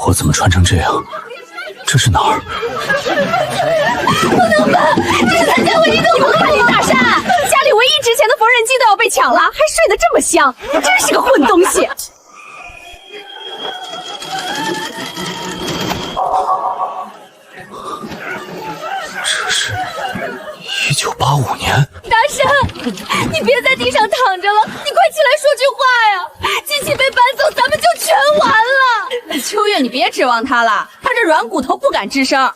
我怎么穿成这样？这是哪儿？不能搬！这是咱家唯一的活口，林大山，家里唯一值钱的缝纫机都要被抢了，还睡得这么香，真是个混东西！这是1985年。大山，你别在地上躺着了，你快起来说句话呀！机器被搬走，咱们就全完了。秋月，你别指望他了，他这软骨头不敢吱声。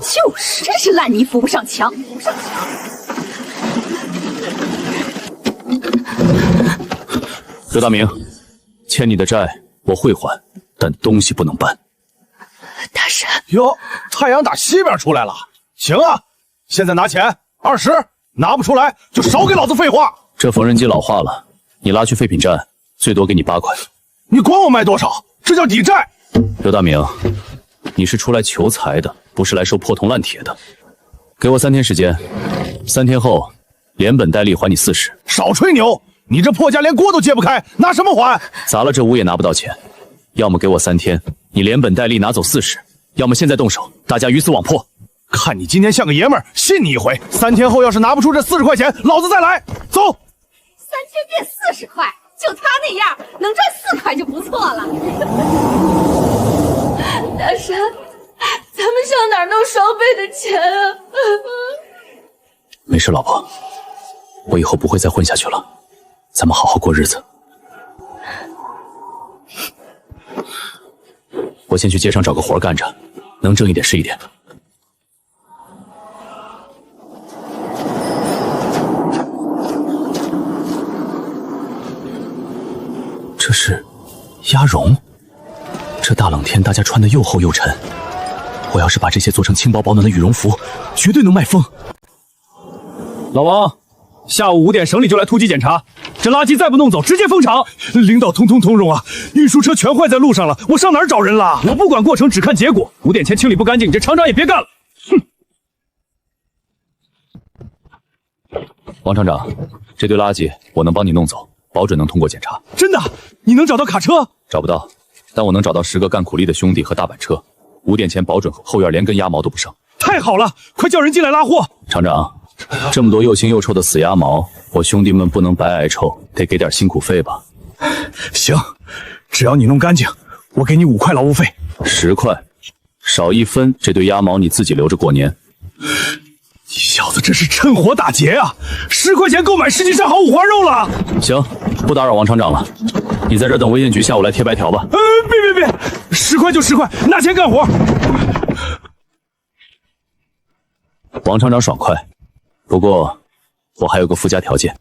就是，真是烂泥扶不上墙。刘大明，欠你的债我会还，但东西不能搬。大山，哟，太阳打西边出来了。行啊，现在拿钱20，拿不出来就少给老子废话。这缝纫机老化了，你拉去废品站，最多给你8块。你管我卖多少？这叫抵债。刘大明，你是出来求财的，不是来收破铜烂铁的。给我3天时间，3天后连本带利还你40。少吹牛！你这破家连锅都揭不开，拿什么还？砸了这屋也拿不到钱，要么给我3天，你连本带利拿走40，要么现在动手，大家鱼死网破。看你今天像个爷们儿，信你一回。3天后要是拿不出这40块钱，老子再来。走。3天变40块，就他那样，能赚4块就不错了。大山，咱们上哪儿弄双倍的钱啊？没事，老婆，我以后不会再混下去了，咱们好好过日子。我先去街上找个活干着，能挣一点是一点。这是鸭绒，这大冷天大家穿的又厚又沉，我要是把这些做成轻薄保暖的羽绒服，绝对能卖疯。老王，下午5点省里就来突击检查，这垃圾再不弄走，直接封场。领导通融啊！运输车全坏在路上了，我上哪儿找人了？我不管过程，只看结果。5点前清理不干净，你这厂长也别干了。哼！王厂长，这堆垃圾我能帮你弄走，保准能通过检查。真的？你能找到卡车？找不到，但我能找到10个干苦力的兄弟和大板车。5点前保准后院连根鸭毛都不剩。太好了，快叫人进来拉货！厂长，这么多又腥又臭的死鸭毛，我兄弟们不能白挨臭，得给点辛苦费吧？行，只要你弄干净，我给你5块劳务费。10块，少1分，这堆鸭毛你自己留着过年。你小子这是趁火打劫啊！10块钱购买10斤上好五花肉了。行，不打扰王厂长了，你在这等卫健局下午来贴白条吧。别，10块就10块，拿钱干活。王厂长爽快，不过我还有个附加条件。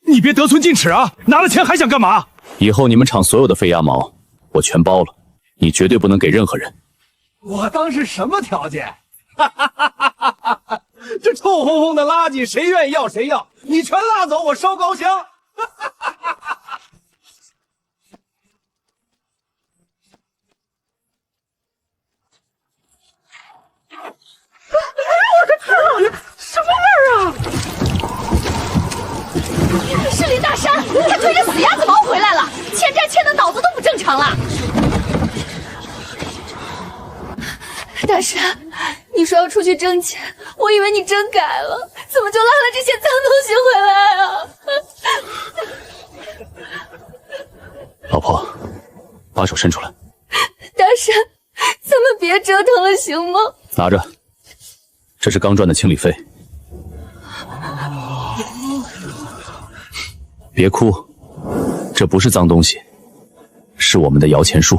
你别得寸进尺啊！拿了钱还想干嘛？以后你们厂所有的废鸭毛我全包了，你绝对不能给任何人。我当是什么条件？这臭烘烘的垃圾，谁愿意要谁要，你全拉走，我烧高香。我的天啊，什么味儿啊？是林大山，他推着死鸭子毛回来了，欠债欠的脑子都不正常了。大山，你说要出去挣钱，我以为你真改了，怎么就拉了这些脏东西回来啊？老婆，把手伸出来。大山，咱们别折腾了，行吗？拿着，这是刚赚的清理费。别哭，这不是脏东西，是我们的摇钱树。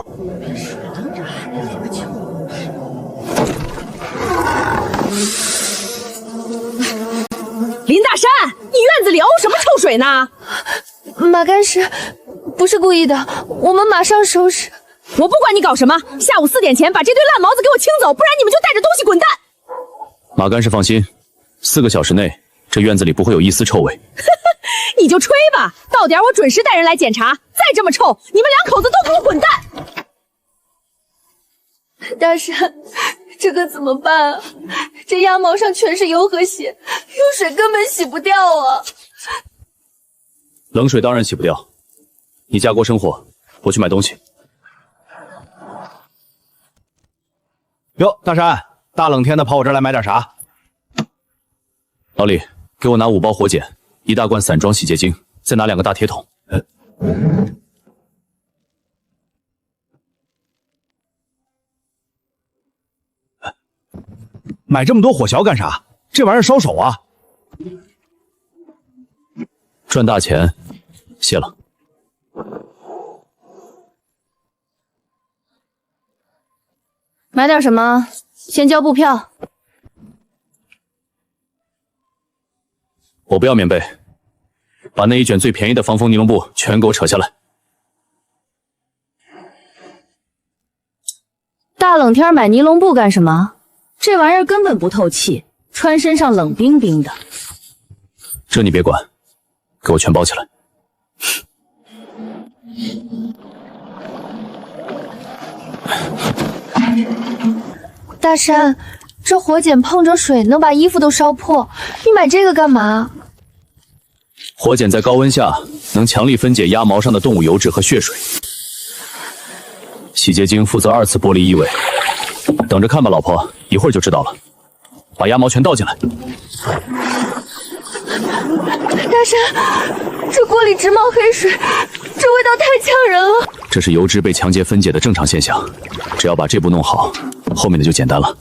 林大山，你院子里呕什么臭水呢？马干事，不是故意的，我们马上收拾。我不管你搞什么，下午4点前把这堆烂毛子给我清走，不然你们就带着东西滚蛋。马干事放心，4个小时内这院子里不会有一丝臭味。你就吹吧，到点我准时带人来检查。再这么臭，你们2口子都给我滚蛋！大山，这可怎么办啊？这鸭毛上全是油和血，用水根本洗不掉啊！冷水当然洗不掉，你加锅生火，我去买东西。哟，大山，大冷天的跑我这儿来买点啥？老李，给我拿5包火碱，1大罐散装洗洁精，再拿2个大铁桶。买这么多火小干啥？这玩意儿烧手啊！赚大钱，谢了。买点什么？先交布票。我不要棉被，把那一卷最便宜的防风尼龙布全给我扯下来。大冷天买尼龙布干什么？这玩意儿根本不透气，穿身上冷冰冰的。这你别管，给我全包起来。大山，这火碱碰着水能把衣服都烧破，你买这个干嘛？火碱在高温下能强力分解鸭毛上的动物油脂和血水。洗洁精负责2次剥离异味，等着看吧，老婆，一会儿就知道了。把鸭毛全倒进来。大山，这锅里直冒黑水，这味道太呛人了。这是油脂被强结分解的正常现象，只要把这步弄好，后面的就简单了。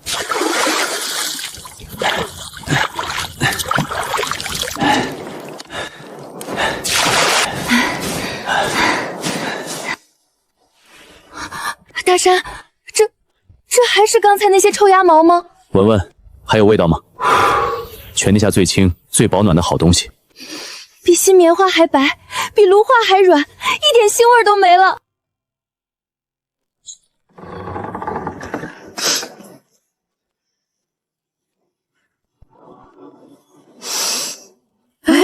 大山，这还是刚才那些臭鸭毛吗？闻闻，还有味道吗？全天下最轻、最保暖的好东西，比新棉花还白，比芦花还软，一点腥味都没了。哎，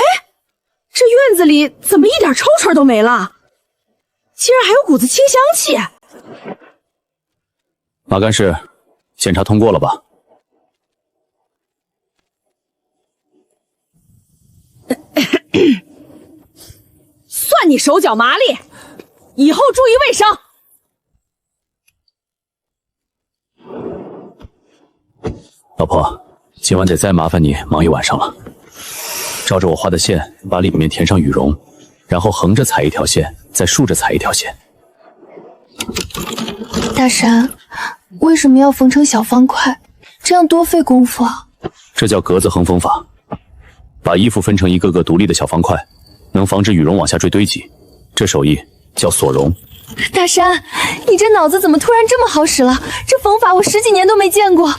这院子里怎么一点臭臭都没了？竟然还有股子清香气！马干事，检查通过了吧？算你手脚麻利，以后注意卫生。老婆，今晚得再麻烦你忙一晚上了。照着我画的线，把里面填上羽绒，然后横着裁一条线，再竖着裁一条线。大山，为什么要缝成小方块？这样多费功夫啊！这叫格子横缝法，把衣服分成一个个独立的小方块，能防止羽绒往下坠堆积。这手艺叫锁绒。大山，你这脑子怎么突然这么好使了？这缝法我10几年都没见过。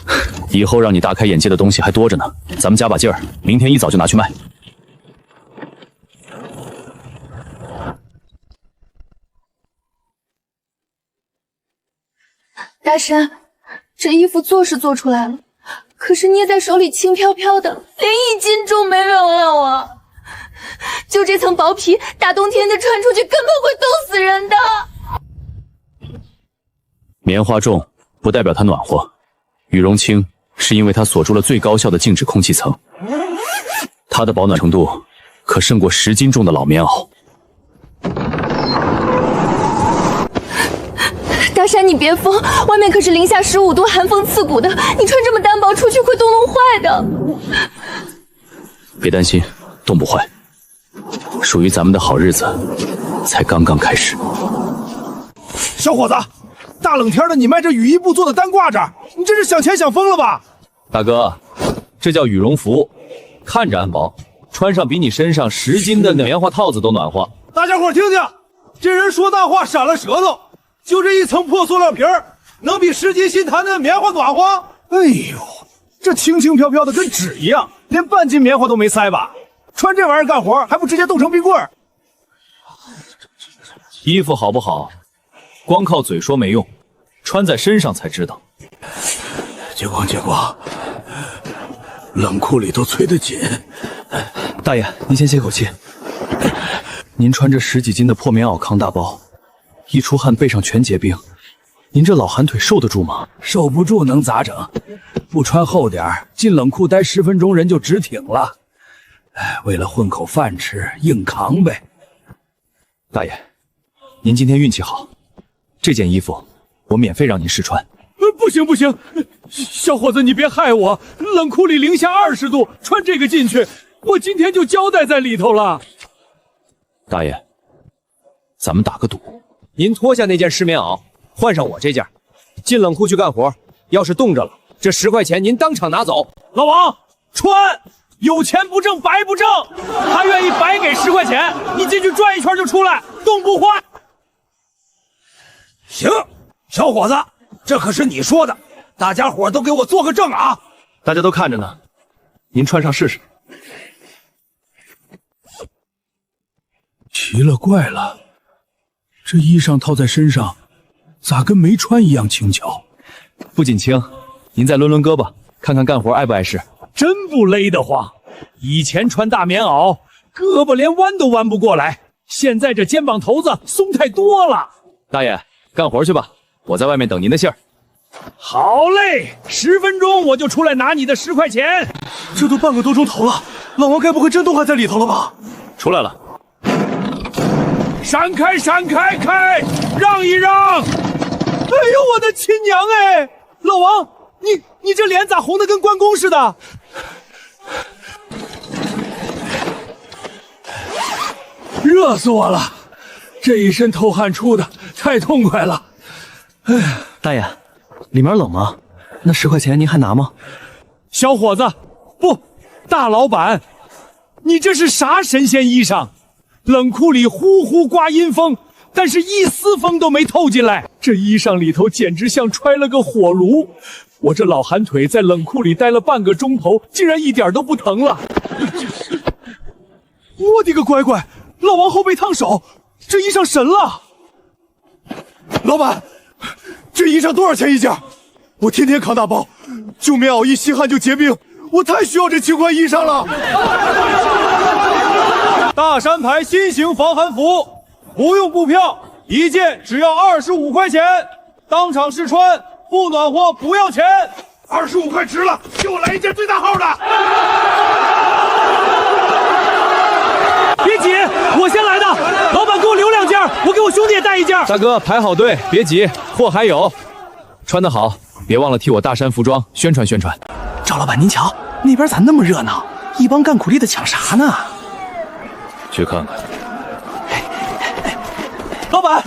以后让你大开眼界的东西还多着呢，咱们加把劲儿，明天一早就拿去卖。大山，这衣服做是做出来了，可是捏在手里轻飘飘的，连1斤重没有了啊！就这层薄皮，大冬天的穿出去根本会冻死人的。棉花重不代表它暖和，羽绒轻是因为它锁住了最高效的静止空气层，它的保暖程度可胜过10斤重的老棉袄。大山，你别疯，外面可是零下15度，寒风刺骨的，你穿这么单薄出去会冻弄坏的。别担心，冻不坏。属于咱们的好日子才刚刚开始。小伙子，大冷天的你卖这羽衣布做的单挂着，你这是想钱想疯了吧？大哥，这叫羽绒服，看着安薄，穿上比你身上10斤的棉花套子都暖和。大家伙听听，这人说大话闪了舌头，就这一层破塑料皮儿，能比10斤新弹的棉花暖和？哎呦，这轻轻飘飘的跟纸一样，连半斤棉花都没塞吧？穿这玩意儿干活，还不直接冻成冰棍儿？衣服好不好，光靠嘴说没用，穿在身上才知道。结果，冷库里都催得紧。大爷，您先歇口气。您穿着10几斤的破棉袄扛大包，一出汗背上全结冰，您这老寒腿受得住吗？受不住能咋整？不穿厚点儿，进冷库待10分钟人就直挺了。哎，为了混口饭吃，硬扛呗。大爷，您今天运气好，这件衣服我免费让您试穿。不行，小伙子，你别害我！冷库里零下20度，穿这个进去，我今天就交代在里头了。大爷，咱们打个赌，您脱下那件湿棉袄，换上我这件，进冷库去干活。要是冻着了，这10块钱您当场拿走。老王，穿！有钱不挣白不挣，他愿意白给10块钱，你进去转一圈就出来，冻不坏。行，小伙子，这可是你说的，大家伙都给我做个证啊！大家都看着呢，您穿上试试。奇了怪了，这衣裳套在身上，咋跟没穿一样轻巧？不仅轻，您再抡抡胳膊，看看干活碍不碍事。真不勒得慌，以前穿大棉袄，胳膊连弯都弯不过来，现在这肩膀头子松太多了。大爷，干活去吧，我在外面等您的信儿。好嘞，10分钟我就出来拿你的10块钱。这都半个多钟头了，老王该不会真冻坏在里头了吧？出来了。闪开，闪开，开！让一让！哎呦，我的亲娘哎！老王，你这脸咋红的跟关公似的？热死我了！这一身透汗出的，太痛快了。哎呀，大爷，里面冷吗？那10块钱您还拿吗？小伙子，不，大老板，你这是啥神仙衣裳？冷库里呼呼刮阴风，但是一丝风都没透进来。这衣裳里头简直像揣了个火炉。我这老寒腿在冷库里待了半个钟头，竟然一点都不疼了。我的个乖乖，老王后背烫手，这衣裳神了。老板，这衣裳多少钱一件？我天天扛大包，就棉袄一吸汗就结冰，我太需要这轻快衣裳了。大山牌新型防寒服，不用布票，一件只要25块钱，当场试穿，不暖和不要钱。25块值了，给我来一件最大号的。别急，我先来的，老板给我留2件，我给我兄弟也带1件。大哥，排好队，别急，货还有。穿得好，别忘了替我大山服装宣传宣传。赵老板，您瞧，那边咋那么热闹？一帮干苦力的抢啥呢？去看看。老板，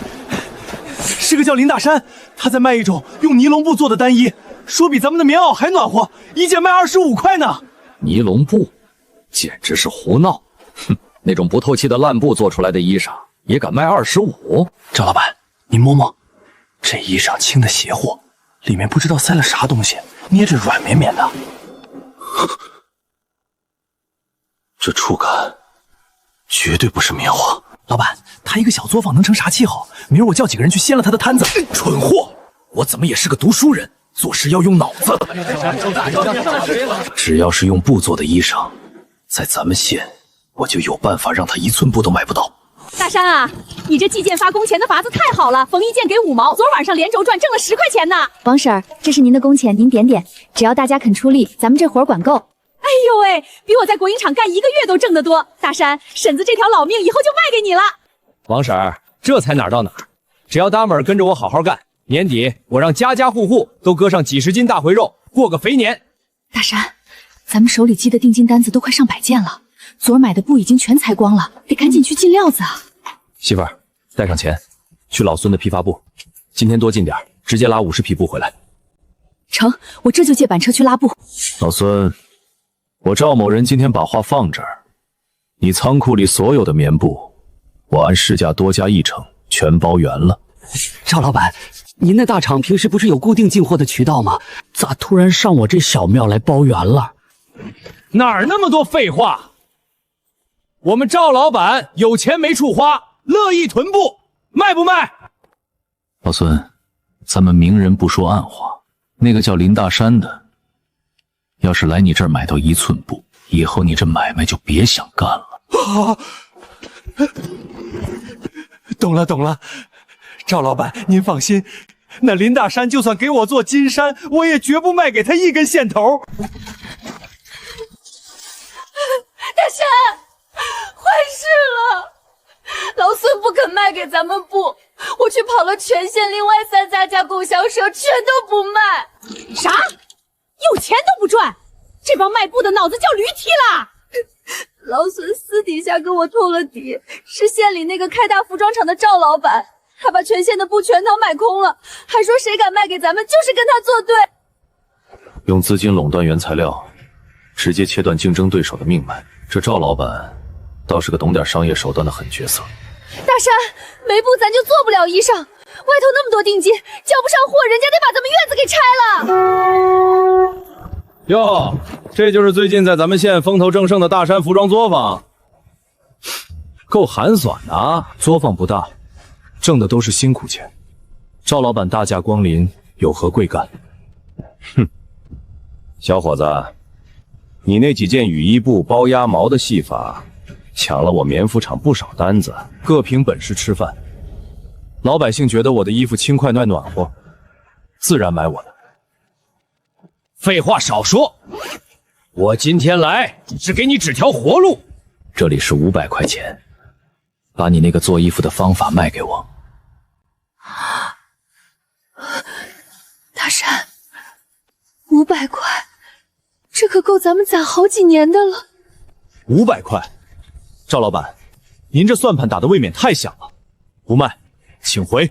是个叫林大山，他在卖一种用尼龙布做的单衣，说比咱们的棉袄还暖和，一件卖25块呢。尼龙布，简直是胡闹！哼，那种不透气的烂布做出来的衣裳也敢卖25？赵老板，您摸摸，这衣裳轻的邪乎，里面不知道塞了啥东西，捏着软绵绵的。这触感绝对不是棉花。老板，他一个小作坊能成啥气候？明儿我叫几个人去掀了他的摊子。蠢货！我怎么也是个读书人，做事要用脑子。只要是用布做的衣裳，在咱们县，我就有办法让他1寸布都买不到。大山啊，你这计件发工钱的法子太好了，缝一件给5毛，昨晚上连轴转挣了10块钱呢。王婶儿，这是您的工钱，您点点，只要大家肯出力，咱们这活儿管够。哎呦喂，比我在国营厂干1个月都挣得多。大山，婶子这条老命以后就卖给你了。王婶儿，这才哪儿到哪儿，只要大妹儿跟着我好好干，年底我让家家户户都割上几10斤大回肉，过个肥年。大山，咱们手里积的定金单子都快上100件了，昨儿买的布已经全裁光了，得赶紧去进料子啊。媳妇儿，带上钱，去老孙的批发部，今天多进点，直接拉50匹布回来。成，我这就借板车去拉布。老孙，我赵某人今天把话放这儿，你仓库里所有的棉布，我按市价多加1成，全包圆了。赵老板，您那大厂平时不是有固定进货的渠道吗？咋突然上我这小庙来包圆了？哪儿那么多废话？我们赵老板有钱没处花，乐意囤布，卖不卖？老孙，咱们明人不说暗话，那个叫林大山的，要是来你这儿买到1寸布，以后你这买卖就别想干了。懂了懂了，赵老板您放心，那林大山就算给我做金山，我也绝不卖给他1根线头。大山，坏事了！老孙不肯卖给咱们布，我去跑了全县另外3家加供销社，全都不卖。啥？有钱都不赚，这帮卖布的脑子叫驴踢了。老孙私底下跟我透了底，是县里那个开大服装厂的赵老板，他把全县的布全套买空了，还说谁敢卖给咱们，就是跟他作对。用资金垄断原材料，直接切断竞争对手的命脉，这赵老板倒是个懂点商业手段的狠角色。大山，没布咱就做不了衣裳，外头那么多定金，交不上货，人家得把咱们院子给拆了。哟，这就是最近在咱们县风头正盛的大山服装作坊，够寒酸的啊！作坊不大，挣的都是辛苦钱。赵老板大驾光临，有何贵干？哼，小伙子，你那几件羽衣布包鸭毛的戏法，抢了我棉服厂不少单子。各凭本事吃饭，老百姓觉得我的衣服轻快暖和，自然买我的。废话少说，我今天来是给你指条活路。这里是500块钱，把你那个做衣服的方法卖给我。大山，500块，这可够咱们攒好几年的了。500块，赵老板，您这算盘打得未免太响了，不卖，请回。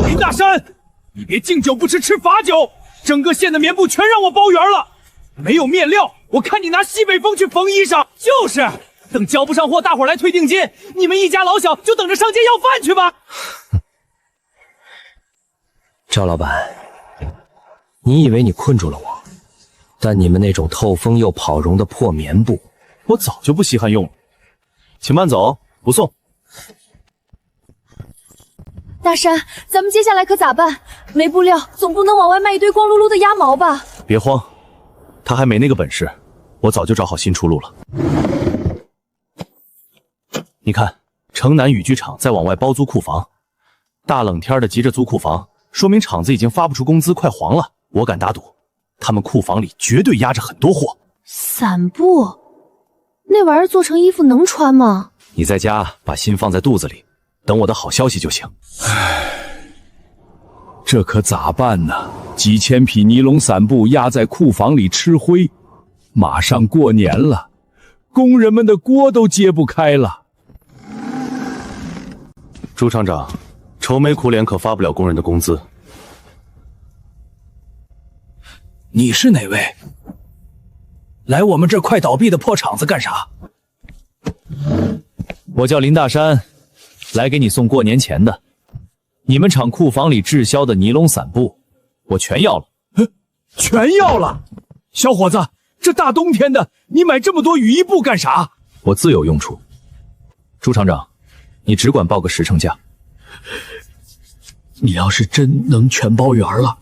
林大山，你别敬酒不吃吃罚酒，整个县的棉布全让我包圆了，没有面料，我看你拿西北风去缝衣裳。就是，等交不上货，大伙来退定金，你们一家老小就等着上街要饭去吧。赵老板，你以为你困住了我，但你们那种透风又跑绒的破棉布，我早就不稀罕用了。请慢走，不送。大山，咱们接下来可咋办？没布料，总不能往外卖一堆光秃秃的鸭毛吧？别慌，他还没那个本事，我早就找好新出路了。你看，城南雨具厂在往外包租库房，大冷天的急着租库房，说明厂子已经发不出工资，快黄了。我敢打赌，他们库房里绝对压着很多货。伞布，那玩意儿做成衣服能穿吗？你在家把心放在肚子里，等我的好消息就行。这可咋办呢？几千匹尼龙伞布压在库房里吃灰，马上过年了，工人们的锅都揭不开了。朱厂长，愁眉苦脸可发不了工人的工资。你是哪位？来我们这快倒闭的破厂子干啥？我叫林大山，来给你送过年钱的。你们厂库房里滞销的尼龙伞布，我全要了。全要了？小伙子，这大冬天的，你买这么多雨衣布干啥？我自有用处。朱厂长，你只管报个实诚价。你要是真能全包圆了，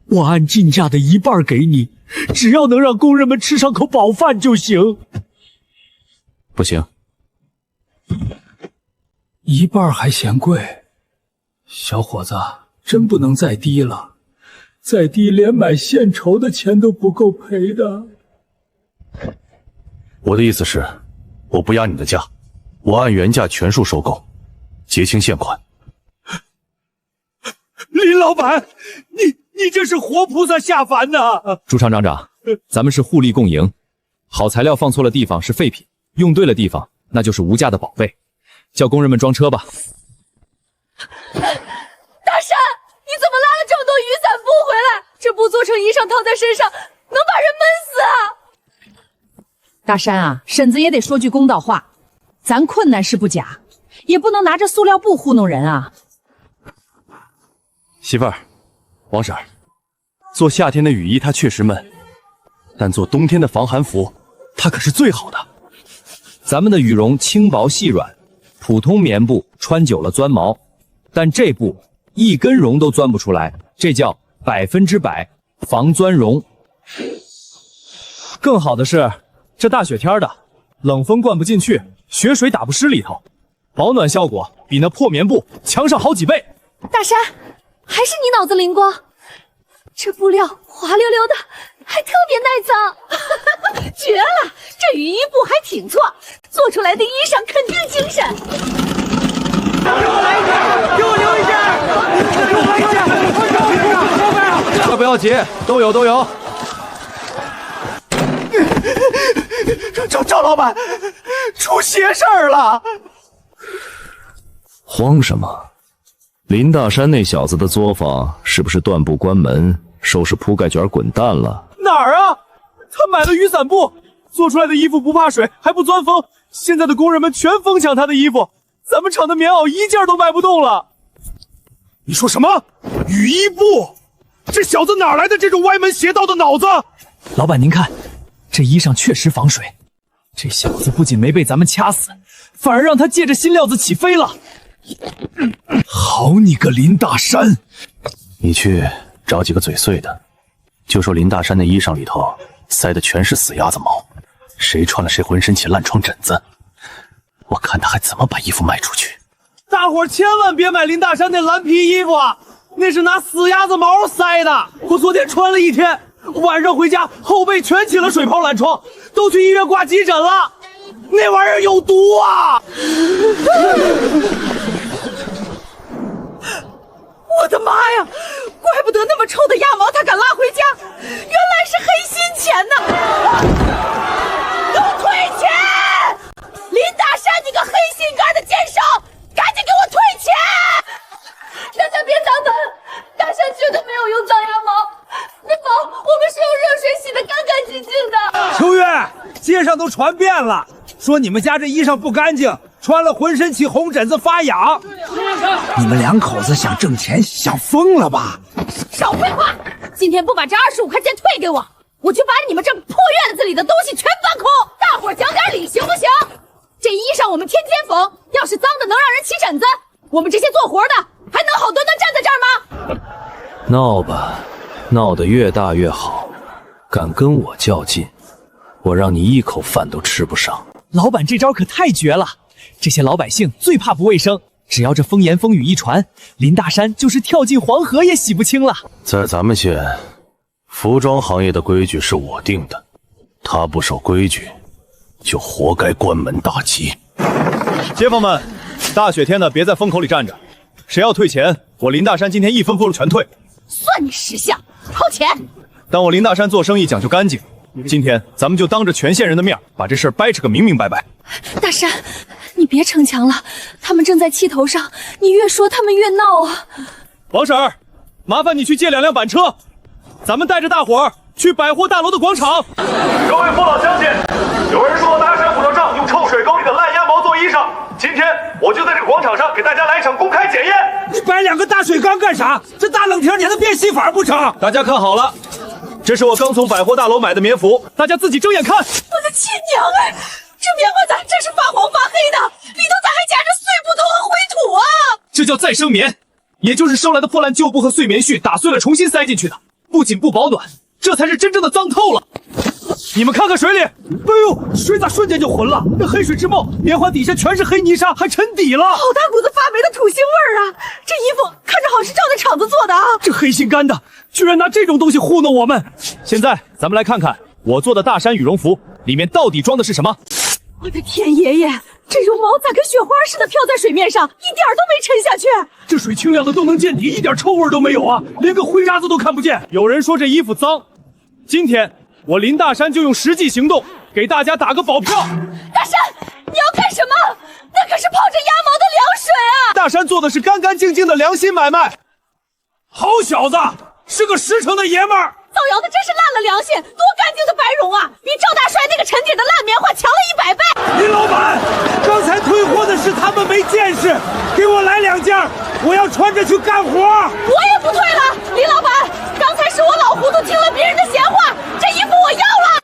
我按进价的1半给你，只要能让工人们吃上口饱饭就行。不行，1半还嫌贵，小伙子，真不能再低了，再低连买线绸的钱都不够赔的。我的意思是，我不压你的价，我按原价全数收购，结清现款。林老板，你这是活菩萨下凡呐！朱厂长，咱们是互利共赢，好材料放错了地方是废品，用对了地方那就是无价的宝贝。叫工人们装车吧。大山，你怎么拉了这么多雨伞布回来？这布做成衣裳套在身上，能把人闷死啊！大山啊，婶子也得说句公道话，咱困难是不假，也不能拿着塑料布糊弄人啊。媳妇儿，王婶儿，做夏天的雨衣它确实闷，但做冬天的防寒服，它可是最好的。咱们的羽绒轻薄细软，普通棉布穿久了钻毛，但这布一根绒都钻不出来，这叫100%防钻绒。更好的是，这大雪天的，冷风灌不进去，雪水打不湿里头，保暖效果比那破棉布强上好几倍。大山，还是你脑子灵光，这布料滑溜溜的，还特别耐脏，绝了！这雨衣布还挺错，做出来的衣裳肯定精神。给我来一件，给我留一件，给我来一件，不要急，都有。赵老板，出邪事儿了！慌什么？林大山那小子的作坊是不是断布关门，收拾铺盖卷滚蛋了？哪儿啊？他买了雨伞布，做出来的衣服不怕水，还不钻风。现在的工人们全疯抢他的衣服，咱们厂的棉袄一件都卖不动了。你说什么？雨衣布？这小子哪来的这种歪门邪道的脑子？老板您看，这衣裳确实防水。这小子不仅没被咱们掐死，反而让他借着新料子起飞了。好你个林大山！你去找几个嘴碎的，就说林大山那衣裳里头塞的全是死鸭子毛，谁穿了谁浑身起烂疮疹子，我看他还怎么把衣服卖出去。大伙千万别买林大山那蓝皮衣服啊，那是拿死鸭子毛塞的。我昨天穿了一天，晚上回家后背全起了水泡烂疮，都去医院挂急诊了。那玩意儿有毒啊！我的妈呀！怪不得那么臭的鸭毛他敢拉回家，原来是黑心钱呐！给我退钱！林大山，你个黑心肝的奸商，赶紧给我退钱！大家别砸门，大山绝对没有用脏鸭毛，那毛我们是用热水洗得干干净净的。秋月，街上都传遍了，说你们家这衣裳不干净，穿了浑身起红疹子发痒。你们两口子想挣钱想疯了吧？少废话！今天不把这25块钱退给我，我就把你们这破院子里的东西全搬空！大伙讲点理行不行？这衣裳我们天天缝，要是脏的能让人起疹子，我们这些做活的还能好端端站在这儿吗？闹吧，闹得越大越好。敢跟我较劲，我让你一口饭都吃不上。老板这招可太绝了！这些老百姓最怕不卫生，只要这风言风语一传，林大山就是跳进黄河也洗不清了。在咱们县，服装行业的规矩是我定的，他不守规矩，就活该关门大吉。街坊们，大雪天的别在风口里站着，谁要退钱，我林大山今天1分不漏全退。算你识相，掏钱！但我林大山做生意讲究干净，今天咱们就当着全县人的面把这事儿掰扯个明明白白。大山，你别逞强了，他们正在气头上，你越说他们越闹啊。王婶儿，麻烦你去借2辆板车，咱们带着大伙儿去百货大楼的广场。各位父老乡亲，有人说大山虎头上用臭水沟里的烂鸭毛做衣裳，今天我就在这个广场上给大家来一场公开检验。你摆2个大水缸干啥？这大冷天你还能变戏法不成？大家看好了，这是我刚从百货大楼买的棉服，大家自己睁眼看。我的亲娘哎！这棉花咋真是发黄发黑的？里头咋还夹着碎布头和灰土啊？这叫再生棉，也就是收来的破烂旧布和碎棉絮打碎了重新塞进去的，不仅不保暖，这才是真正的脏透了。你们看看水里，哎呦，水咋瞬间就浑了？那黑水直冒，棉花底下全是黑泥沙，还沉底了。好大股子发霉的土腥味儿啊！这衣服看着好是照在厂子做的啊！这黑心肝的居然拿这种东西糊弄我们！现在咱们来看看我做的大山羽绒服里面到底装的是什么。我的天爷爷，这绒毛咋跟雪花似的飘在水面上，一点都没沉下去？这水清亮的都能见底，一点臭味都没有啊，连个灰渣子都看不见。有人说这衣服脏，今天我林大山就用实际行动给大家打个保票。大山，你要干什么？那可是泡着鸭毛的凉水啊！大山做的是干干净净的良心买卖。好小子，是个实诚的爷们儿。造谣的真是烂了良心，多干净的白绒啊，比赵大帅那个沉底的烂棉花强了100倍。林老板，刚才退货的是他们没见识，给我来2件，我要穿着去干活。我也不退了，林老板，刚才是我老糊涂听了别人的闲话，这衣服我要了。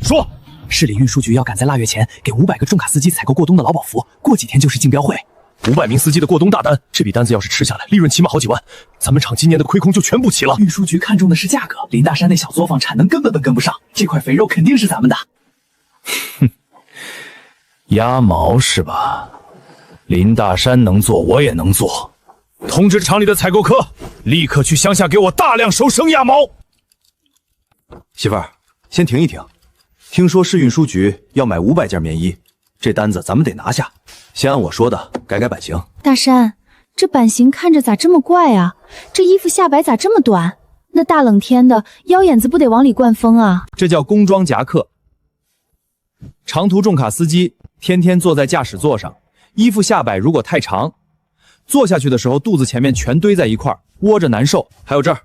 说，市里运输局要赶在腊月前给500个重卡司机采购过冬的劳保服，过几天就是竞标会。500名司机的过冬大单，这笔单子要是吃下来，利润起码好几万，咱们厂今年的亏空就全部齐了。运输局看中的是价格，林大山那小作坊产能根本跟不上，这块肥肉肯定是咱们的。哼，鸭毛是吧？林大山能做，我也能做。通知厂里的采购科，立刻去乡下给我大量收生鸭毛。媳妇儿，先停一停。听说市运输局要买500件棉衣，这单子咱们得拿下。先按我说的改版型。大山，这版型看着咋这么怪啊？这衣服下摆咋这么短？那大冷天的，腰眼子不得往里灌风啊？这叫工装夹克。长途重卡司机天天坐在驾驶座上，衣服下摆如果太长，坐下去的时候肚子前面全堆在一块，窝着难受。还有这儿，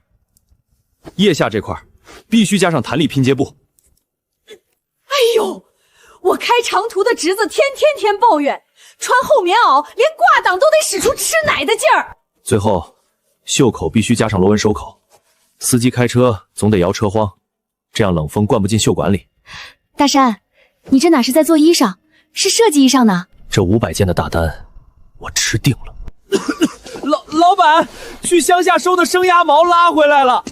腋下这块必须加上弹力拼接布。哎呦，我开长途的侄子天抱怨，穿厚棉袄连挂档都得使出吃奶的劲儿。最后，袖口必须加上螺纹收口，司机开车总得摇车窗，这样冷风灌不进袖管里。大山，你这哪是在做衣裳，是设计衣裳呢？这500件的大单，我吃定了。老板，去乡下收的生鸭毛拉回来了，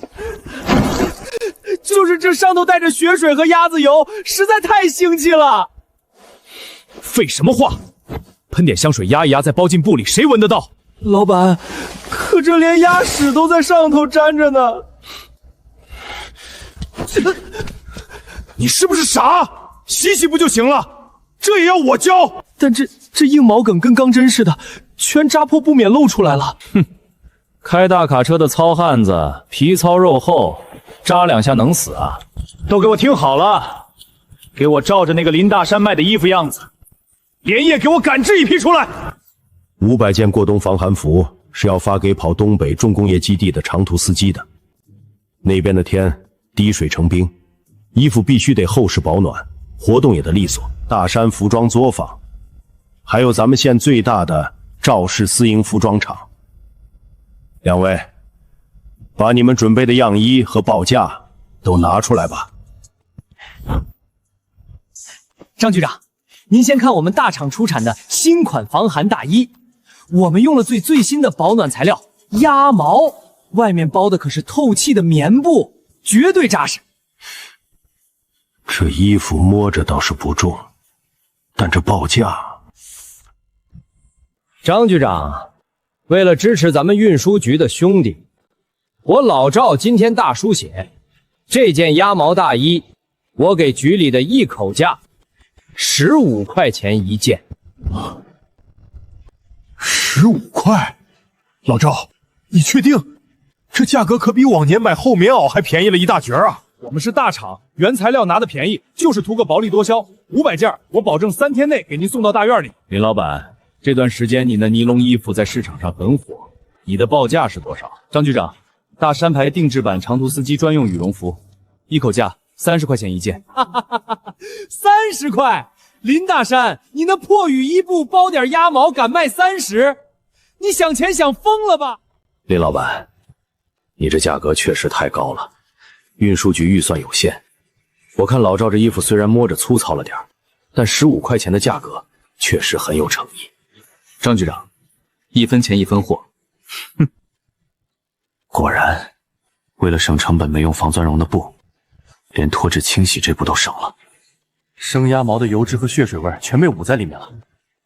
就是这上头带着血水和鸭子油，实在太腥气了。废什么话！喷点香水压一压，再包进布里，谁闻得到？老板，可这连鸭屎都在上头粘着呢。你是不是傻？洗洗不就行了？这也要我教？但这硬毛梗跟钢针似的，全扎破不免露出来了。哼，开大卡车的糙汉子，皮糙肉厚，扎2下能死啊？都给我听好了，给我照着那个林大山卖的衣服样子，连夜给我赶制一批出来。500件过冬防寒服是要发给跑东北重工业基地的长途司机的。那边的天滴水成冰，衣服必须得厚实保暖，活动也得利索。大山服装作坊，还有咱们县最大的赵氏私营服装厂。两位，把你们准备的样衣和报价都拿出来吧。张局长，您先看我们大厂出产的新款防寒大衣，我们用了最新的保暖材料鸭毛，外面包的可是透气的棉布，绝对扎实。这衣服摸着倒是不重，但这报价……张局长，为了支持咱们运输局的兄弟，我老赵今天大书写，这件鸭毛大衣，我给局里的一口价，15块钱一件。15块？老赵，你确定？这价格可比往年买厚棉袄还便宜了一大截啊！我们是大厂，原材料拿的便宜，就是图个薄利多销。500件，我保证3天内给您送到大院里。林老板，这段时间你的尼龙衣服在市场上很火，你的报价是多少？张局长，大山牌定制版长途司机专用羽绒服，一口价30块钱一件。30块？林大山，你那破羽衣布包点鸭毛敢卖30？你想钱想疯了吧？林老板，你这价格确实太高了，运输局预算有限。我看老赵这衣服虽然摸着粗糙了点，但15块钱的价格确实很有诚意。张局长，1分钱1分货。哼，果然，为了省成本，没用防钻绒的布，连脱脂清洗这步都省了。生鸭毛的油脂和血水味全被捂在里面了，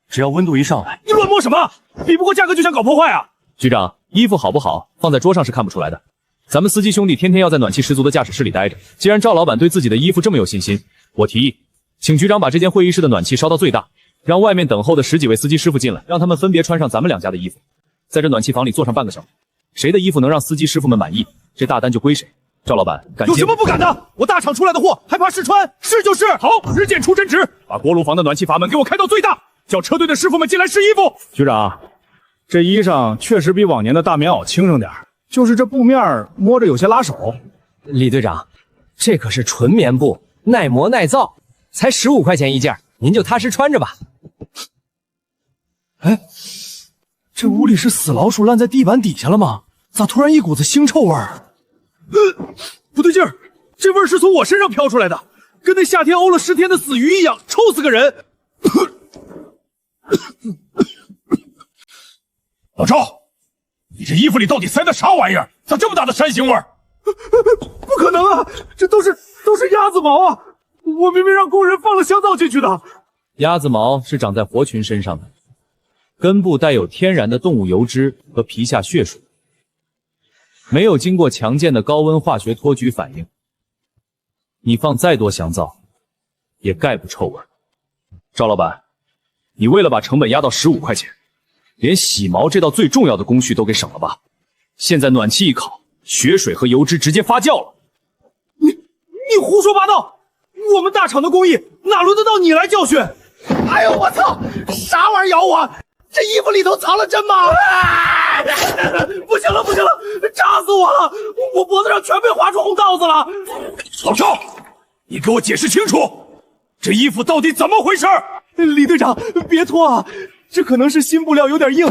只要温度一上来，你乱摸什么？比不过价格就想搞破坏啊！局长，衣服好不好放在桌上是看不出来的。咱们司机兄弟天天要在暖气十足的驾驶室里待着。既然赵老板对自己的衣服这么有信心，我提议，请局长把这间会议室的暖气烧到最大，让外面等候的10几位司机师傅进来，让他们分别穿上咱们2家的衣服，在这暖气房里坐上半个小时。谁的衣服能让司机师傅们满意，这大单就归谁。赵老板，感谢。有什么不敢的？我大厂出来的货还怕试穿？是就是。好，日渐出真值，把锅炉房的暖气阀门给我开到最大，叫车队的师傅们进来试衣服。局长，这衣裳确实比往年的大棉袄轻省点，就是这布面摸着有些拉手。李队长，这可是纯棉布，耐磨耐造，才15块钱一件，您就踏实穿着吧。哎，这屋里是死老鼠烂在地板底下了吗？咋突然一股子腥臭味儿？不对劲儿，这味儿是从我身上飘出来的，跟那夏天沤了10天的死鱼一样，臭死个人。老赵，你这衣服里到底塞的啥玩意儿？咋这么大的山腥味儿？不可能啊，这都是鸭子毛啊！我明明让工人放了香皂进去的。鸭子毛是长在活群身上的，根部带有天然的动物油脂和皮下血水，没有经过强健的高温化学脱菊反应，你放再多香皂也盖不臭味。赵老板，你为了把成本压到15块钱，连洗毛这道最重要的工序都给省了吧？现在暖气一烤，血水和油脂直接发酵了。你胡说八道！我们大厂的工艺哪轮得到你来教训？哎呦我操！啥玩意咬我？这衣服里头藏了针吗？不行了不行了，扎死我了！我脖子上全被划出红道子了！老赵，你给我解释清楚，这衣服到底怎么回事？李队长，别脱啊！这可能是新布料有点硬。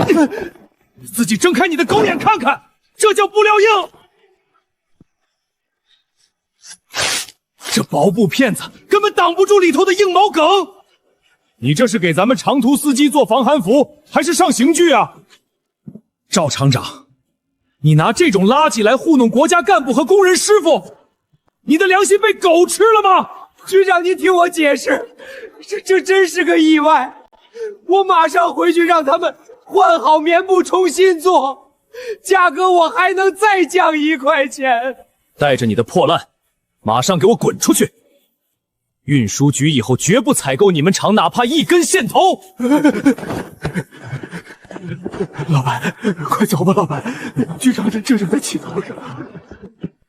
自己睁开你的狗眼看看，这叫布料硬。这薄布片子根本挡不住里头的硬毛梗。你这是给咱们长途司机做防寒服，还是上刑具啊？赵厂长，你拿这种垃圾来糊弄国家干部和工人师傅，你的良心被狗吃了吗？局长，您听我解释，这真是个意外。我马上回去让他们换好棉布重新做，价格我还能再降1块钱。带着你的破烂，马上给我滚出去！运输局以后绝不采购你们厂哪怕1根线头。老板，快走吧，老板，局长这正在气头上。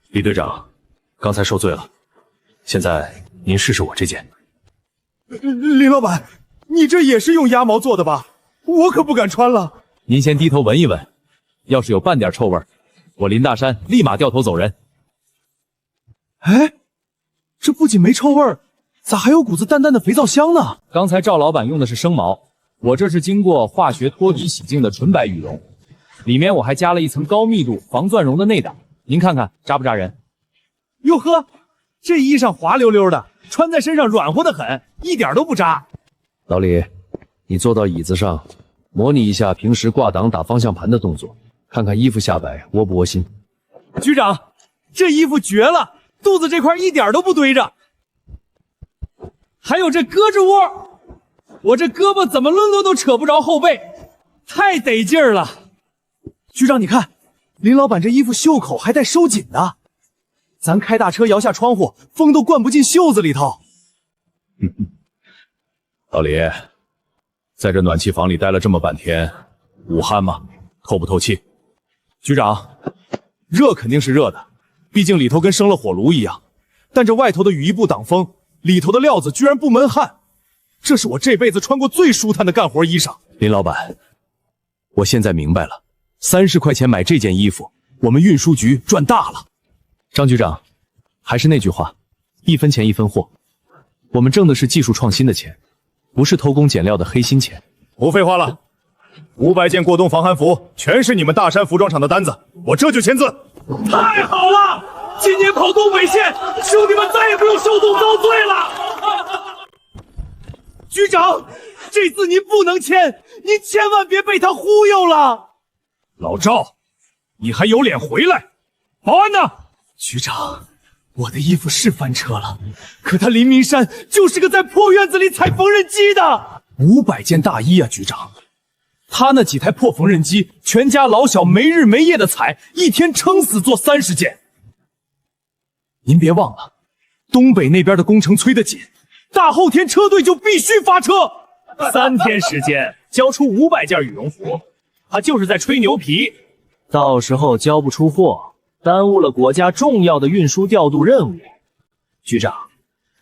李队长，刚才受罪了，现在您试试我这件。林老板，你这也是用鸭毛做的吧？我可不敢穿了。您先低头闻一闻，要是有半点臭味，我林大山立马掉头走人。哎，这不仅没臭味儿，咋还有股子淡淡的肥皂香呢？刚才赵老板用的是生毛，我这是经过化学脱皮洗净的纯白羽绒，里面我还加了一层高密度防钻绒的内胆，您看看扎不扎人？哟呵，这衣裳滑溜溜的，穿在身上软和的很，一点都不扎。老李，你坐到椅子上，模拟一下平时挂档打方向盘的动作，看看衣服下摆窝不窝心。局长，这衣服绝了，肚子这块一点都不堆着。还有这胳肢窝，我这胳膊怎么抡抡都扯不着后背，太得劲儿了。局长，你看，林老板这衣服袖口还带收紧的，咱开大车摇下窗户，风都灌不进袖子里头。老李，在这暖气房里待了这么半天，捂汗吗？透不透气？局长，热肯定是热的，毕竟里头跟生了火炉一样，但这外头的羽衣布挡风，里头的料子居然不闷汗，这是我这辈子穿过最舒坦的干活衣裳。林老板，我现在明白了，30块钱买这件衣服，我们运输局赚大了。张局长，还是那句话，1分钱1分货，我们挣的是技术创新的钱，不是偷工减料的黑心钱。不废话了，500件过冬防寒服全是你们大山服装厂的单子，我这就签字。太好了！今年跑东北线，兄弟们再也不用受冻遭罪了。局长，这字您不能签，您千万别被他忽悠了。老赵，你还有脸回来？保安呢？局长，我的衣服是翻车了，可他林明山就是个在破院子里踩缝纫机的。500件大衣啊，局长，他那几台破缝纫机，全家老小没日没夜的踩，一天撑死做30件。您别忘了，东北那边的工程催得紧，大后天车队就必须发车。3天时间交出500件羽绒服，他就是在吹牛皮。到时候交不出货，耽误了国家重要的运输调度任务。局长，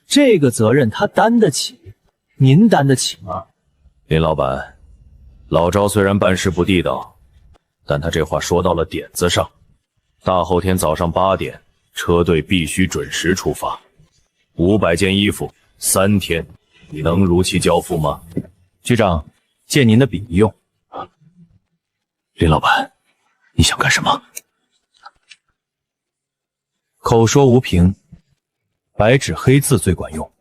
这个责任他担得起，您担得起吗？林老板，老赵虽然办事不地道，但他这话说到了点子上。大后天早上8点，车队必须准时出发。500件衣服，3天，你能如期交付吗？局长，借您的笔一用。林老板，你想干什么？口说无凭，白纸黑字最管用。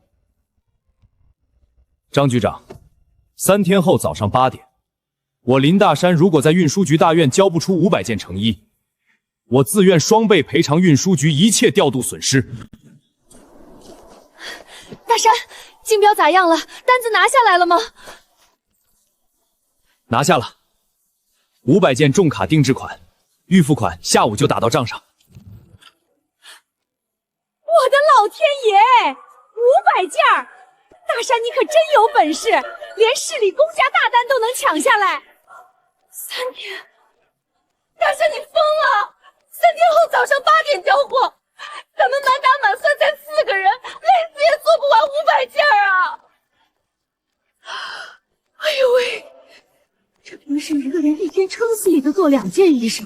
张局长，3天后早上8点，我林大山如果在运输局大院交不出500件成衣，我自愿双倍赔偿运输局一切调度损失。大山，竞标咋样了？单子拿下来了吗？拿下了，500件重卡定制款，预付款下午就打到账上。我的老天爷，500件儿！大山，你可真有本事，连市里公家大单都能抢下来。3天，大山你疯了！3天后早上做2件衣裳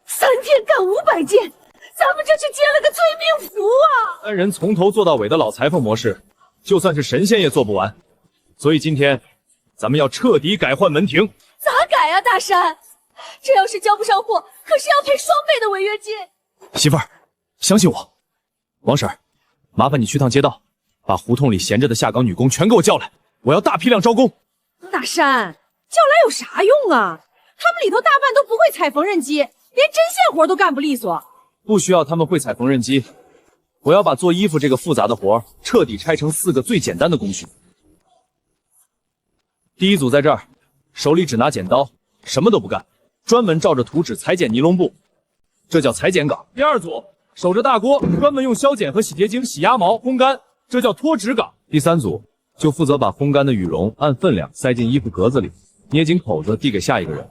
，3天干500件，咱们这是接了个催命符啊！3人从头做到尾的老裁缝模式，就算是神仙也做不完。所以今天咱们要彻底改换门庭。咋改啊，大山？这要是交不上货，可是要赔双倍的违约金。媳妇儿，相信我。王婶儿，麻烦你去趟街道，把胡同里闲着的下岗女工全给我叫来，我要大批量招工。大山，叫来有啥用啊？他们里头大半都不会踩缝纫机，连针线活都干不利索。不需要他们会踩缝纫机，我要把做衣服这个复杂的活彻底拆成4个最简单的工序。第一组在这儿，手里只拿剪刀，什么都不干，专门照着图纸裁剪尼龙布，这叫裁剪岗。第二组守着大锅，专门用消碱和洗洁精洗鸭毛烘干，这叫脱脂岗。第三组就负责把烘干的羽绒按分量塞进衣服格子里，捏紧口子递给下一个人，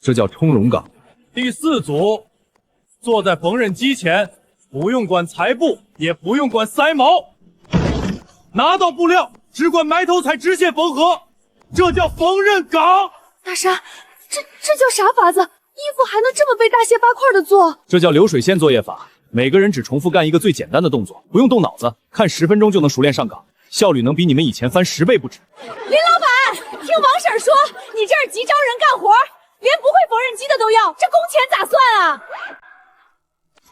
这叫充绒岗。第4组坐在缝纫机前，不用管裁布，也不用管塞毛，拿到布料只管埋头踩直线缝合，这叫缝纫岗。大山，这叫啥法子？衣服还能这么被大卸八块的做？这叫流水线作业法，每个人只重复干一个最简单的动作，不用动脑子，看10分钟就能熟练上岗，效率能比你们以前翻10倍不止。林老板，听王婶说你这儿急招人干活，连不会缝纫机的都要，这工钱咋算啊？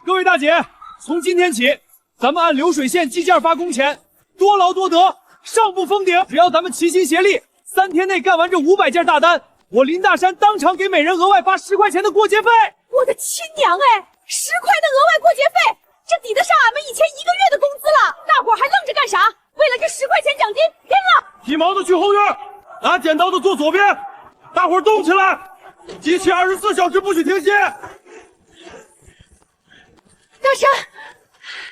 各位大姐，从今天起，咱们按流水线计件发工钱，多劳多得，上不封顶。只要咱们齐心协力，3天内干完这500件大单，我林大山当场给每人额外发10块钱的过节费。我的亲娘哎，10块的额外过节费，这抵得上俺们以前1个月的工资了。大伙儿还愣着干啥？为了这10块钱奖金，拼了！皮毛的去后院，拿剪刀的坐左边，大伙儿动起来，机器24小时不许停歇。大山，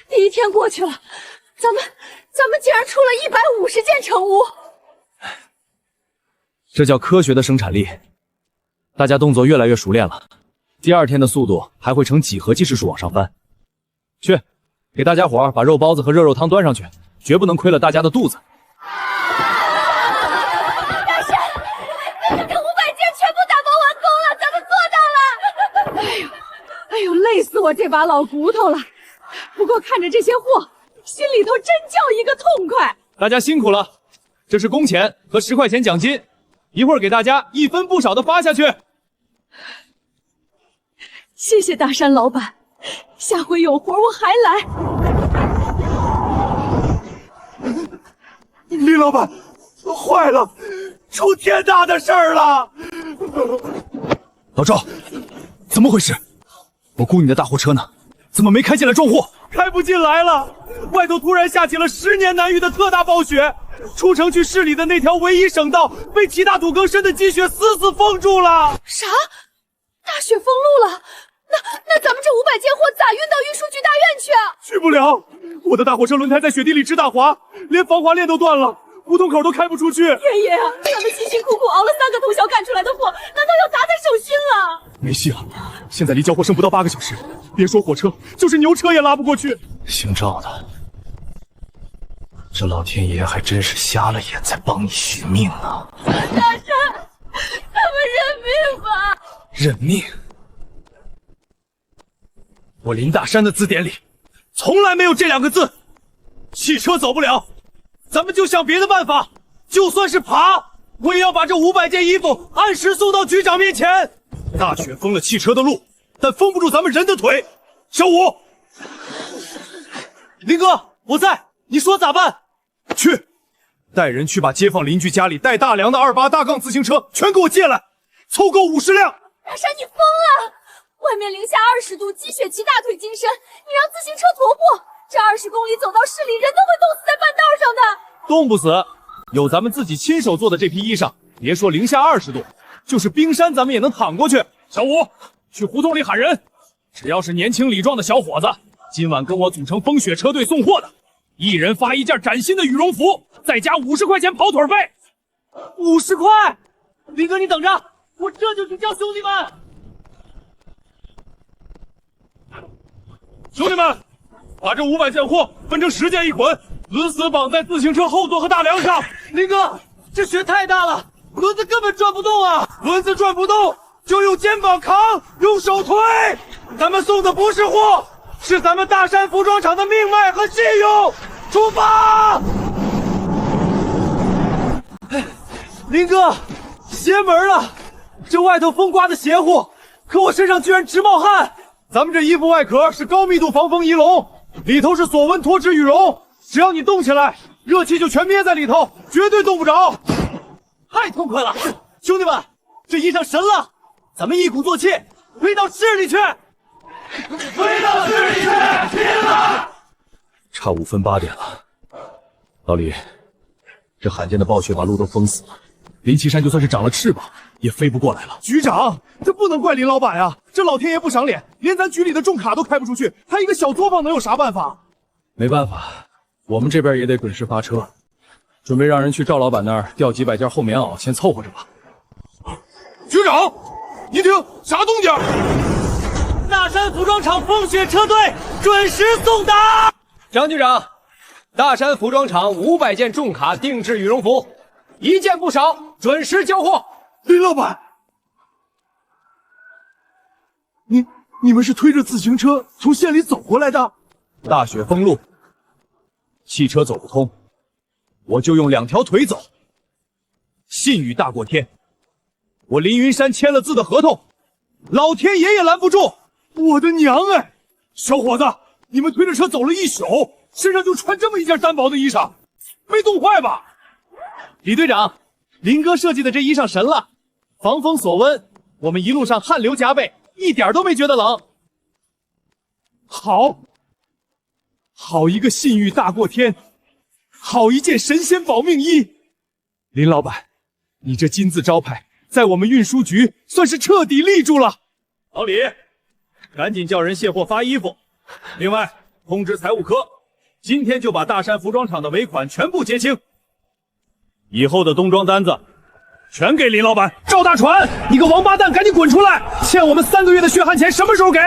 第1天过去了，咱们竟然出了150件成屋。这叫科学的生产力。大家动作越来越熟练了，第2天的速度还会呈几何级指数往上翻。去，给大家伙儿把肉包子和热肉汤端上去，绝不能亏了大家的肚子。大山，这500件全部打包完工了，咱们做到了。哎呦，累死我这把老骨头了。不过看着这些货，心里头真叫一个痛快。大家辛苦了，这是工钱和10块钱奖金，一会儿给大家1分不少的发下去。谢谢大山老板，下回有活我还来。林老板，坏了，出天大的事儿了！老赵，怎么回事？我雇你的大货车呢？怎么没开进来装货？开不进来了，外头突然下起了10年难遇的特大暴雪，出城去市里的那条唯一省道被其他土更深的积雪死封住了。啥？大雪封路了？那咱们这500件货咋运到运输局大院去啊？去不了，我的大货车轮胎在雪地里直打滑，连防滑链都断了，胡同口都开不出去。爷爷啊，咱们辛辛苦苦熬了3个通宵赶出来的货，难道要砸在手心了？没戏了，现在离交货剩不到8个小时，别说火车，就是牛车也拉不过去。姓赵的，这老天爷还真是瞎了眼在帮你续命啊！大山，咱们认命吧。认命？我林大山的字典里从来没有这2个字。汽车走不了，咱们就想别的办法，就算是爬，我也要把这500件衣服按时送到局长面前。大雪封了汽车的路，但封不住咱们人的腿。小五，林哥，我在，你说咋办？去，带人去把街坊邻居家里带大梁的28大杠自行车全给我借来，凑够50辆。大山，你疯了！外面零下20度，积雪骑大腿精神，你让自行车驮货，这20公里走到市里，人都会冻死在半道上的。冻不死，有咱们自己亲手做的这批衣裳，别说零下20度，就是冰山咱们也能躺过去。小五，去胡同里喊人，只要是年轻力壮的小伙子，今晚跟我组成风雪车队送货的，一人发1件崭新的羽绒服，再加50块钱跑腿费。50块？林哥，你等着，我这就去叫兄弟们。兄弟们，把这500件货分成10件一捆，死死绑在自行车后座和大梁上。林哥，这雪太大了，轮子根本转不动啊！轮子转不动，就用肩膀扛，用手推。咱们送的不是货，是咱们大山服装厂的命脉和信用。出发！林哥，邪门了！这外头风刮的邪乎，可我身上居然直冒汗。咱们这衣服外壳是高密度防风仪笼，里头是锁温脱脂羽绒，只要你动起来，热气就全憋在里头，绝对冻不着。太痛快了，兄弟们，这衣裳神了！咱们一鼓作气，推到市里去！推到市里去，拼了！差5分8点了，老李，这罕见的暴雪把路都封死了，林岐山就算是长了翅膀，也飞不过来了。局长，这不能怪林老板呀，这老天爷不赏脸，连咱局里的重卡都开不出去，他一个小作坊能有啥办法？没办法，我们这边也得准时发车，准备让人去赵老板那儿调几百件厚棉袄，先凑合着吧。局长，您听，啥动静？大山服装厂风雪车队准时送达。张局长，大山服装厂500件重卡定制羽绒服，1件不少，准时交货。林老板，你们是推着自行车从县里走过来的？大雪封路，汽车走不通，我就用2条腿走。信誉大过天，我林云山签了字的合同，老天爷也拦不住。我的娘哎！小伙子，你们推着车走了1宿，身上就穿这么一件单薄的衣裳，没冻坏吧？李队长，林哥设计的这衣裳神了，防风锁温，我们一路上汗流浃背，一点都没觉得冷。好一个信誉大过天，好一件神仙保命衣。林老板，你这金字招牌在我们运输局算是彻底立住了。老李，赶紧叫人卸货发衣服。另外，通知财务科，今天就把大山服装厂的尾款全部结清。以后的冬装单子全给林老板。赵大船，你个王八蛋，赶紧滚出来！欠我们3个月的血汗钱什么时候给？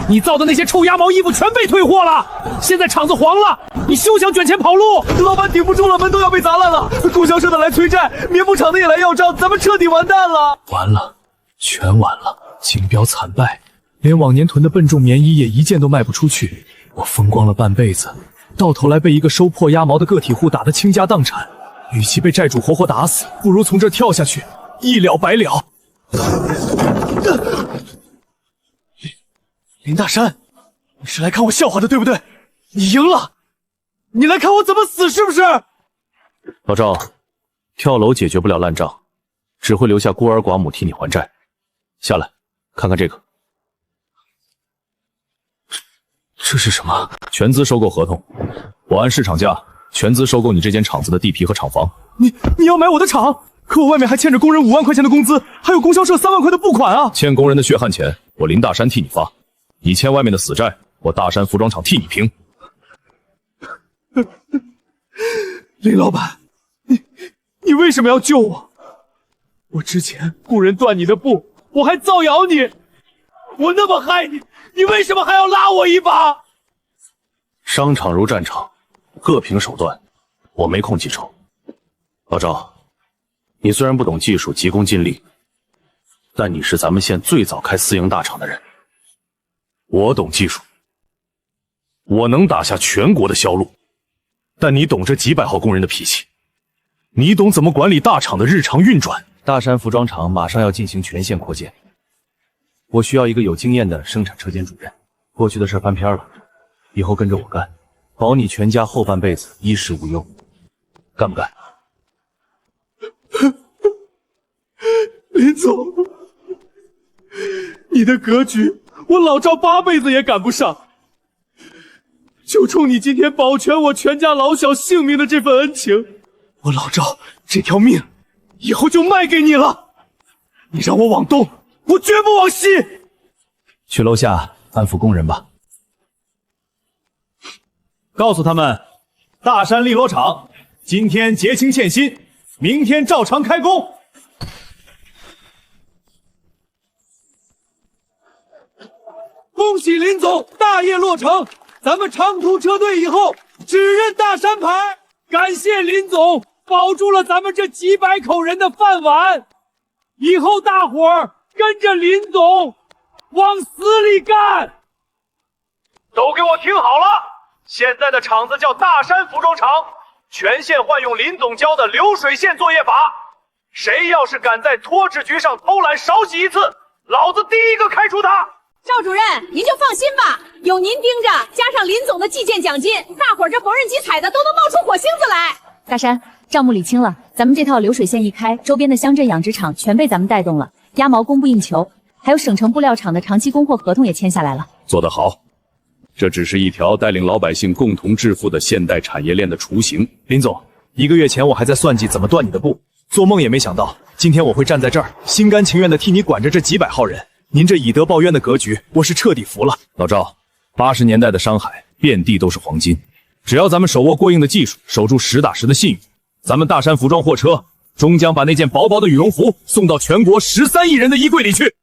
你造的那些臭鸭毛衣服全被退货了，现在厂子黄了，你休想卷钱跑路！老板顶不住了，门都要被砸烂了，供销社的来催债，棉布厂的也来要账，咱们彻底完蛋了！完了，全完了，竞标惨败，连往年囤的笨重棉衣也一件都卖不出去，我风光了半辈子，到头来被一个收破鸭毛的个体户打得倾家荡产，与其被债主活活打死，不如从这跳下去，一了百了。林大山，你是来看我笑话的对不对？你赢了，你来看我怎么死是不是？老赵，跳楼解决不了烂账，只会留下孤儿寡母替你还债。下来，看看这个。这是什么？全资收购合同，我按市场价全资收购你这间厂子的地皮和厂房。你要买我的厂？可我外面还欠着工人5万块钱的工资，还有供销社3万块的付款啊！欠工人的血汗钱，我林大山替你发；你欠外面的死债，我大山服装厂替你平。林老板，你为什么要救我？我之前雇人断你的布，我还造谣你，我那么害你，你为什么还要拉我一把？商场如战场，各凭手段，我没空记仇。老赵，你虽然不懂技术，急功近利，但你是咱们县最早开私营大厂的人。我懂技术，我能打下全国的销路，但你懂这几百号工人的脾气，你懂怎么管理大厂的日常运转。大山服装厂马上要进行全线扩建，我需要一个有经验的生产车间主任。过去的事翻篇了，以后跟着我干，保你全家后半辈子衣食无忧，干不干？林总，你的格局我老赵8辈子也赶不上，就冲你今天保全我全家老小性命的这份恩情，我老赵这条命以后就卖给你了。你让我往东，我绝不往西。去楼下安抚工人吧，告诉他们，大山立螺厂今天结清欠薪，明天照常开工。恭喜林总大业落成，咱们长途车队以后只认大山牌。感谢林总保住了咱们这几百口人的饭碗，以后大伙儿跟着林总往死里干！都给我听好了，现在的厂子叫大山服装厂，全线换用林总教的流水线作业法。谁要是敢在脱脂局上偷懒少洗一次，老子第一个开除他。赵主任，您就放心吧，有您盯着，加上林总的计件奖金，大伙儿这缝纫机踩的都能冒出火星子来。大山，账目理清了，咱们这套流水线一开，周边的乡镇养殖场全被咱们带动了，鸭毛供不应求，还有省城布料厂的长期供货合同也签下来了。做得好，这只是一条带领老百姓共同致富的现代产业链的雏形。林总，1个月前我还在算计怎么断你的步，做梦也没想到今天我会站在这儿，心甘情愿地替你管着这几百号人。您这以德报怨的格局，我是彻底服了。老赵，80年代的上海遍地都是黄金，只要咱们手握过硬的技术，守住实打实的信誉，咱们大山服装货车终将把那件薄薄的羽绒服送到全国13亿人的衣柜里去。